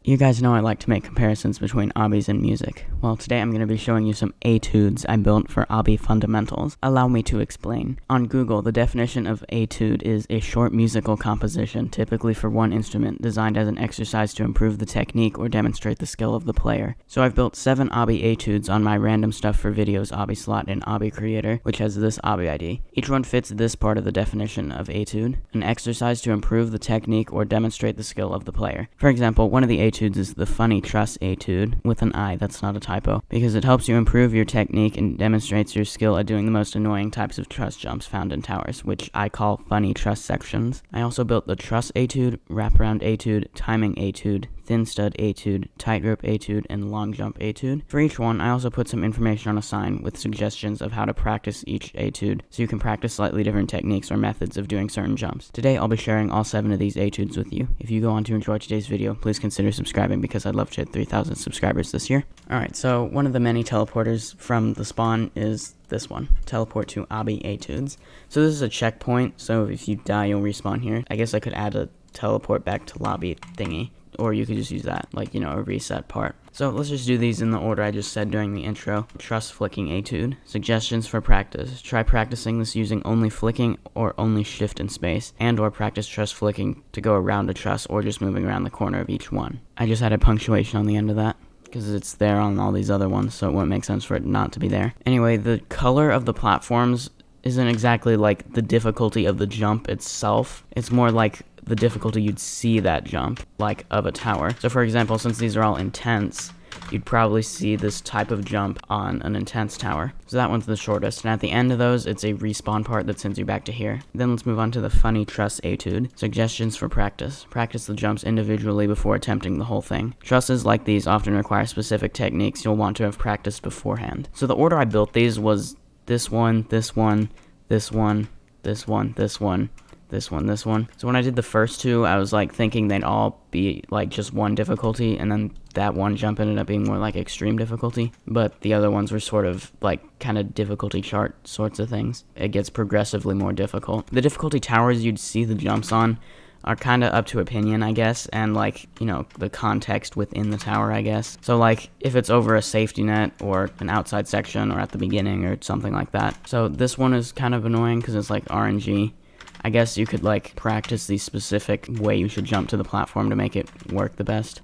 You guys know I like to make comparisons between obbies and music. Well, today I'm going to be showing you some etudes I built for obby fundamentals. Allow me to explain. On Google, the definition of etude is a short musical composition, typically for one instrument, designed as an exercise to improve the technique or demonstrate the skill of the player. So I've built 7 obby etudes on my random stuff for videos obby slot in Obby Creator, which has this obby ID. Each one fits this part of the definition of etude, an exercise to improve the technique or demonstrate the skill of the player. For example, one of the etudes is the funny Truss etude, with an I, that's not a typo, because it helps you improve your technique and demonstrates your skill at doing the most annoying types of truss jumps found in towers, which I call funny truss sections. I also built the Truss etude, Wraparound etude, Timing etude, Thin Stud etude, Tightrope etude, and Long Jump etude. For each one, I also put some information on a sign with suggestions of how to practice each etude, so you can practice slightly different techniques or methods of doing certain jumps. Today, I'll be sharing all 7 of these etudes with you. If you go on to enjoy today's video, please consider subscribing because I'd love to hit 3,000 subscribers this year. Alright, so one of the many teleporters from the spawn is this one, teleport to Obby etudes. So this is a checkpoint, so if you die, you'll respawn here. I guess I could add a teleport back to lobby thingy, or you could just use that, like, you know, a reset part. So let's just do these in the order I just said during the intro. Truss flicking etude. Suggestions for practice. Try practicing this using only flicking or only shift and space, and or practice truss flicking to go around a truss or just moving around the corner of each one. I just added punctuation on the end of that, because it's there on all these other ones, so it wouldn't make sense for it not to be there. Anyway, the color of the platforms isn't exactly like the difficulty of the jump itself. It's more like the difficulty you'd see that jump, like of a tower. So for example, since these are all intense, you'd probably see this type of jump on an intense tower. So that one's the shortest, and at the end of those, it's a respawn part that sends you back to here. Then let's move on to the funny truss etude. Suggestions for practice. Practice the jumps individually before attempting the whole thing. Trusses like these often require specific techniques you'll want to have practiced beforehand. So the order I built these was this one, this one, this one, this one, this one, this one, this one. So when I did the first 2, I was like thinking they'd all be like just one difficulty, and then that one jump ended up being more like extreme difficulty, but the other ones were sort of like kind of difficulty chart sorts of things. It gets progressively more difficult. The difficulty towers you'd see the jumps on are kind of up to opinion, I guess, and like, you know, the context within the tower, I guess. So like if it's over a safety net or an outside section or at the beginning or something like that. So this one is kind of annoying because it's like RNG. I guess you could like practice the specific way you should jump to the platform to make it work the best.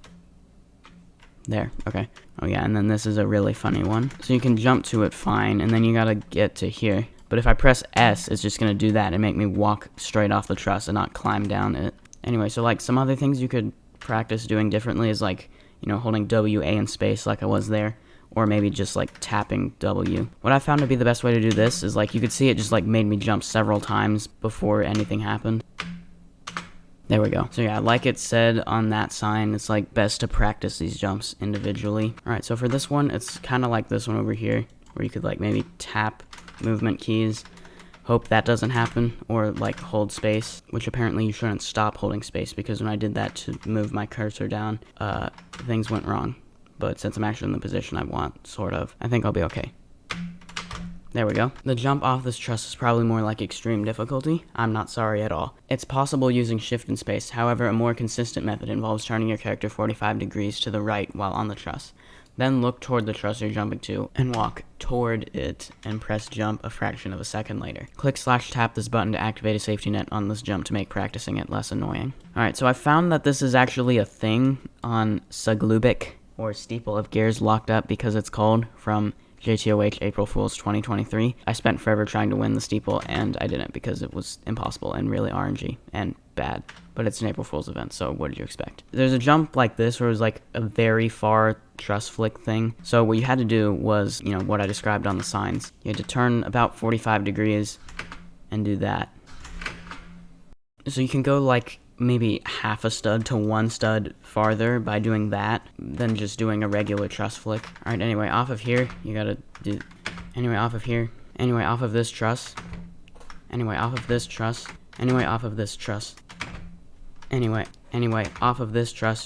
There, okay. Oh yeah, and then this is a really funny one. So you can jump to it fine, and then you gotta get to here. But if I press S, it's just gonna do that and make me walk straight off the truss and not climb down it. Anyway, so like some other things you could practice doing differently is like, you know, holding W, A, and space like I was there. Or maybe just like tapping W. What I found to be the best way to do this is like you could see it just like made me jump several times before anything happened. There we go. So yeah, like it said on that sign, it's like best to practice these jumps individually. Alright, so for this one, it's kind of like this one over here, where you could like maybe tap movement keys, hope that doesn't happen, or like hold space, which apparently you shouldn't stop holding space, because when I did that to move my cursor down, things went wrong. But since I'm actually in the position I want, sort of, I think I'll be okay. There we go. The jump off this truss is probably more like extreme difficulty. I'm not sorry at all. It's possible using shift and space, however, a more consistent method involves turning your character 45 degrees to the right while on the truss. Then look toward the truss you're jumping to, and walk toward it, and press jump a fraction of a second later. Click/tap this button to activate a safety net on this jump to make practicing it less annoying. Alright, so I found that this is actually a thing on Saglubik, or Steeple of Gears Locked Up because it's called, from JTOH April Fool's 2023. I spent forever trying to win the Steeple, and I didn't because it was impossible and really RNG and bad. But it's an April Fool's event, so what did you expect? There's a jump like this where it was like a very far truss flick thing. So what you had to do was, you know, what I described on the signs. You had to turn about 45 degrees and do that. So you can go like maybe half a stud to 1 stud farther by doing that than just doing a regular truss flick. Alright, anyway, off of here, you gotta do, anyway, off of here, anyway, off of this truss, anyway, off of this truss, anyway, off of this truss, anyway, off of this truss,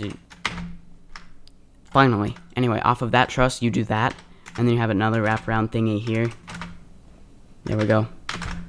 finally, anyway, off of that truss, you do that, and then you have another wraparound thingy here. There we go.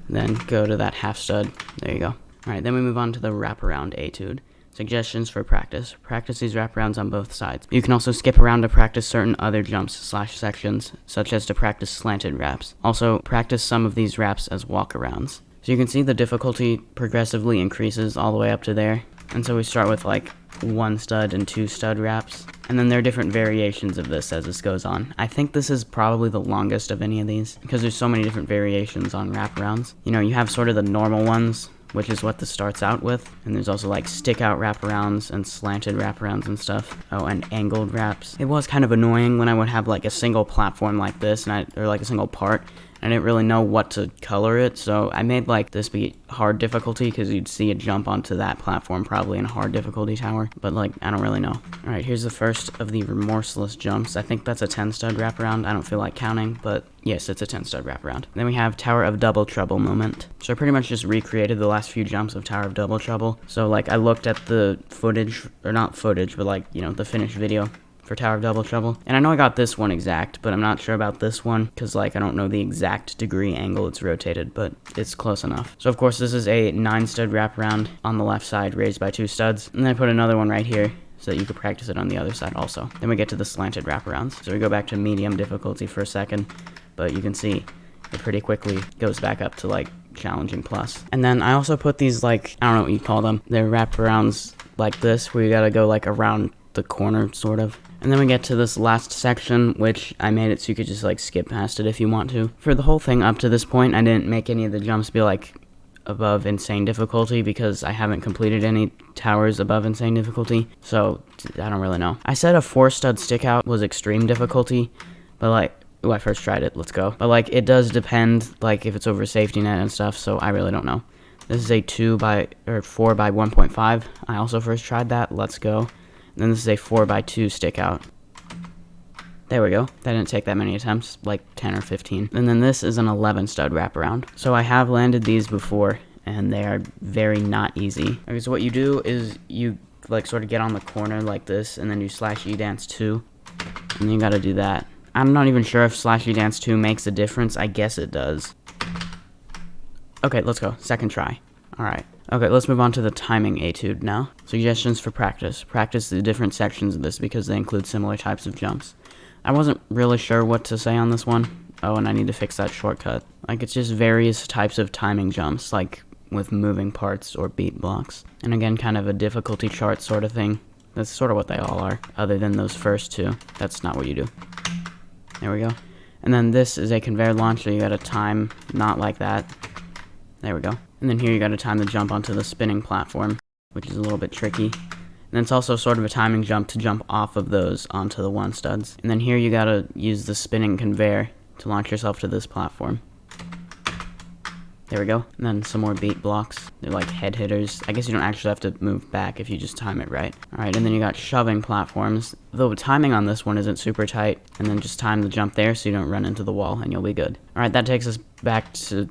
Then go to that half stud, there you go. Alright, then we move on to the Wraparound etude. Suggestions for practice. Practice these wraparounds on both sides. You can also skip around to practice certain other jumps / sections, such as to practice slanted wraps. Also, practice some of these wraps as walkarounds. So you can see the difficulty progressively increases all the way up to there. And so we start with like 1 stud and 2 stud wraps. And then there are different variations of this as this goes on. I think this is probably the longest of any of these, because there's so many different variations on wraparounds. You know, you have sort of the normal ones, which is what this starts out with. And there's also like stick out wraparounds and slanted wraparounds and stuff. Oh, and angled wraps. It was kind of annoying when I would have like a single platform like this, or like a single part. I didn't really know what to color it, so I made like this be hard difficulty, because you'd see it jump onto that platform probably in a hard difficulty tower, but like, I don't really know. Alright, here's the first of the remorseless jumps. I think that's a 10 stud wraparound. I don't feel like counting, but yes, it's a 10 stud wraparound. Then we have Tower of Double Trouble moment. So I pretty much just recreated the last few jumps of Tower of Double Trouble. So like, I looked at the footage, or not footage, but like, you know, the finished video for Tower of Double Trouble. And I know I got this one exact, but I'm not sure about this one, because like, I don't know the exact degree angle it's rotated, but it's close enough. So of course this is a 9 stud wraparound on the left side, raised by 2 studs. And then I put another one right here, so that you could practice it on the other side also. Then we get to the slanted wraparounds. So we go back to medium difficulty for a second, but you can see it pretty quickly goes back up to like challenging plus. And then I also put these like, I don't know what you call them, they're wraparounds like this, where you gotta go like around the corner sort of. And then we get to this last section, which I made it so you could just like skip past it if you want to. For the whole thing up to this point, I didn't make any of the jumps be like above insane difficulty, because I haven't completed any towers above insane difficulty, so I don't really know. I said a 4 stud stick out was extreme difficulty, but like, I first tried it, let's go. But like, it does depend, like if it's over safety net and stuff, so I really don't know. This is a 4 by 1.5. I also first tried that, let's go. And then this is a 4 by 2 stick out. There we go. That didn't take that many attempts, like 10 or 15. And then this is an 11 stud wraparound. So I have landed these before, and they are very not easy. Okay, so what you do is you like sort of get on the corner like this, and then you /E dance 2, and then you gotta do that. I'm not even sure if /E dance 2 makes a difference. I guess it does. Okay, let's go. Second try. Alright. Okay, let's move on to the timing etude now. Suggestions for practice. Practice the different sections of this, because they include similar types of jumps. I wasn't really sure what to say on this one. Oh, and I need to fix that shortcut. Like, it's just various types of timing jumps, like with moving parts or beat blocks. And again, kind of a difficulty chart sort of thing. That's sort of what they all are, other than those first two. That's not what you do. There we go. And then this is a conveyor launch, so you gotta time not like that. There we go. And then here you gotta time the jump onto the spinning platform, which is a little bit tricky. And then it's also sort of a timing jump to jump off of those onto the 1 studs. And then here you gotta use the spinning conveyor to launch yourself to this platform. There we go. And then some more beat blocks. They're like head hitters. I guess you don't actually have to move back if you just time it right. Alright, and then you got shoving platforms. Though timing on this one isn't super tight. And then just time the jump there so you don't run into the wall, and you'll be good. Alright, that takes us back to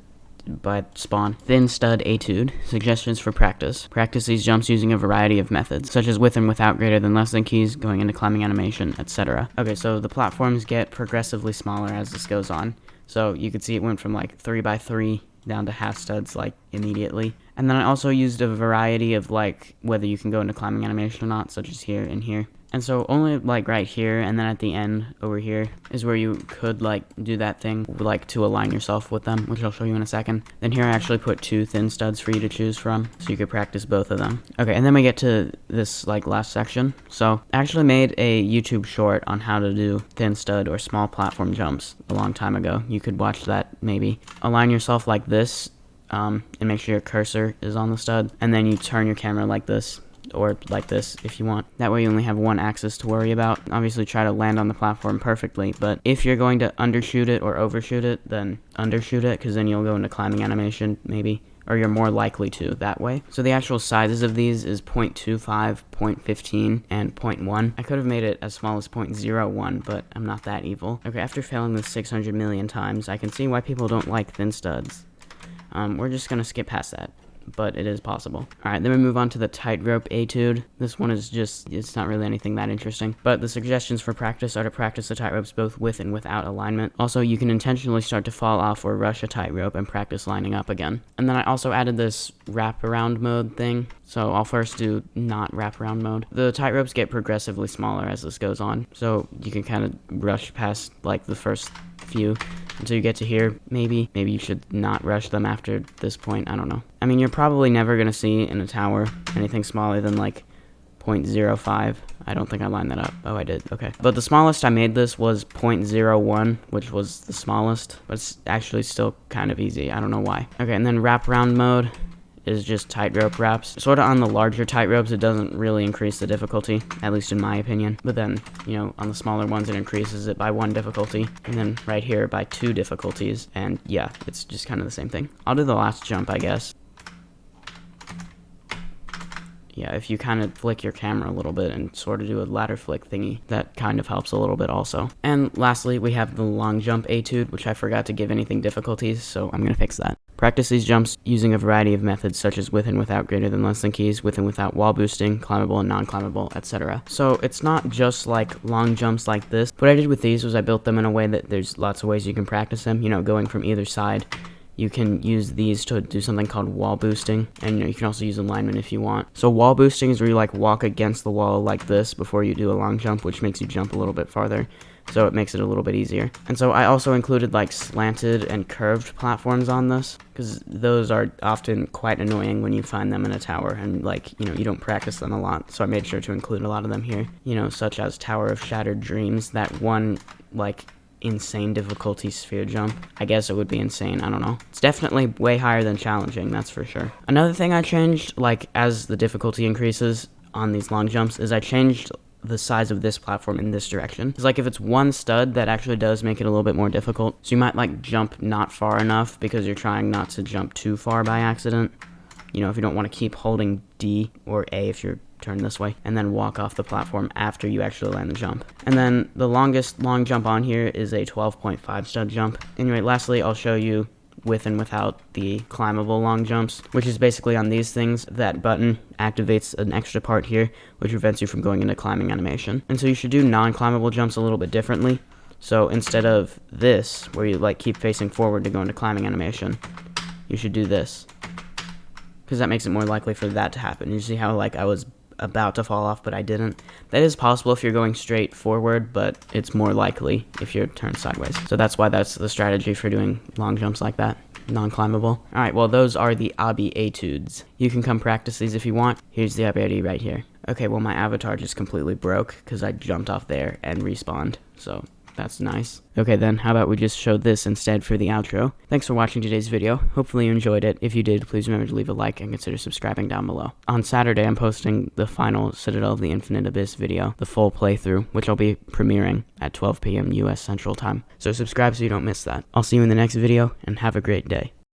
by spawn. Thin stud etude. Suggestions for practice. Practice these jumps using a variety of methods, such as with and without greater than less than keys, going into climbing animation, etc. Okay, so the platforms get progressively smaller as this goes on. So you could see it went from like 3 by 3 down to half studs like immediately. And then I also used a variety of like whether you can go into climbing animation or not, such as here and here. And so only like right here and then at the end over here is where you could like do that thing like to align yourself with them, which I'll show you in a second. Then here I actually put 2 thin studs for you to choose from, so you could practice both of them. Okay, and then we get to this like last section. So I actually made a YouTube short on how to do thin stud or small platform jumps a long time ago. You could watch that maybe. Align yourself like this and make sure your cursor is on the stud, and then you turn your camera like this, or like this if you want. That way you only have one axis to worry about. Obviously try to land on the platform perfectly, but if you're going to undershoot it or overshoot it, then undershoot it, because then you'll go into climbing animation maybe, or you're more likely to that way. So the actual sizes of these is 0.25, 0.15, and 0.1. I could have made it as small as 0.01, but I'm not that evil. Okay, after failing this 600 million times, I can see why people don't like thin studs. We're just gonna skip past that. but it is possible. Alright, then we move on to the Tightrope etude. This one is just, it's not really anything that interesting, but the suggestions for practice are to practice the tightropes both with and without alignment. Also, you can intentionally start to fall off or rush a tightrope and practice lining up again. And then I also added this wraparound mode thing, so I'll first do not wraparound mode. The tightropes get progressively smaller as this goes on, so you can kind of rush past like the first few until you get to here. Maybe you should not rush them after this point. I don't know. I mean, you're probably never gonna see in a tower anything smaller than like 0.05. I don't think I lined that up. Oh, I did. Okay. But the smallest I made this was 0.01, which was the smallest, but it's actually still kind of easy. I don't know why. Okay, and then wraparound mode is just tightrope wraps. Sort of on the larger tightropes, it doesn't really increase the difficulty, at least in my opinion. But then, you know, on the smaller ones, it increases it by 1 difficulty, and then right here by 2 difficulties. And yeah, it's just kind of the same thing. I'll do the last jump, I guess. Yeah, if you kind of flick your camera a little bit and sort of do a ladder flick thingy, that kind of helps a little bit also. And lastly, we have the long jump etude, which I forgot to give anything difficulties, so I'm going to fix that. Practice these jumps using a variety of methods such as with and without greater than less than keys, with and without wall boosting, climbable and non-climbable, etc. So it's not just like long jumps like this. What I did with these was I built them in a way that there's lots of ways you can practice them, you know, going from either side. You can use these to do something called wall boosting, and you know, you can also use alignment if you want. So wall boosting is where you like walk against the wall like this before you do a long jump, which makes you jump a little bit farther. So it makes it a little bit easier. And so I also included like slanted and curved platforms on this, because those are often quite annoying when you find them in a tower, and like, you know, you don't practice them a lot. So I made sure to include a lot of them here, you know, such as Tower of Shattered Dreams, that one like insane difficulty sphere jump. I guess it would be insane, I don't know. It's definitely way higher than challenging, that's for sure. Another thing I changed, like as the difficulty increases on these long jumps, is I changed the size of this platform in this direction. It's like if it's one stud, that actually does make it a little bit more difficult. So you might like jump not far enough because you're trying not to jump too far by accident. You know, if you don't want to keep holding D or A if you're turned this way, and then walk off the platform after you actually land the jump. And then the longest long jump on here is a 12.5 stud jump. Anyway, lastly, I'll show you with and without the climbable long jumps, which is basically on these things. That button activates an extra part here, which prevents you from going into climbing animation. And so you should do non-climbable jumps a little bit differently. So instead of this, where you like keep facing forward to go into climbing animation, you should do this, because that makes it more likely for that to happen. You see how like I was about to fall off, but I didn't? That is possible if you're going straight forward, but it's more likely if you're turned sideways. So that's why that's the strategy for doing long jumps like that, non-climbable. Alright, well those are the Obby etudes. You can come practice these if you want. Here's the ability right here. Okay, well my avatar just completely broke because I jumped off there and respawned, so that's nice. Okay then, how about we just show this instead for the outro. Thanks for watching today's video. Hopefully you enjoyed it. If you did, please remember to leave a like and consider subscribing down below. On Saturday, I'm posting the final Citadel of the Infinite Abyss video, the full playthrough, which I'll be premiering at 12 p.m. US Central Time. So subscribe so you don't miss that. I'll see you in the next video, and have a great day.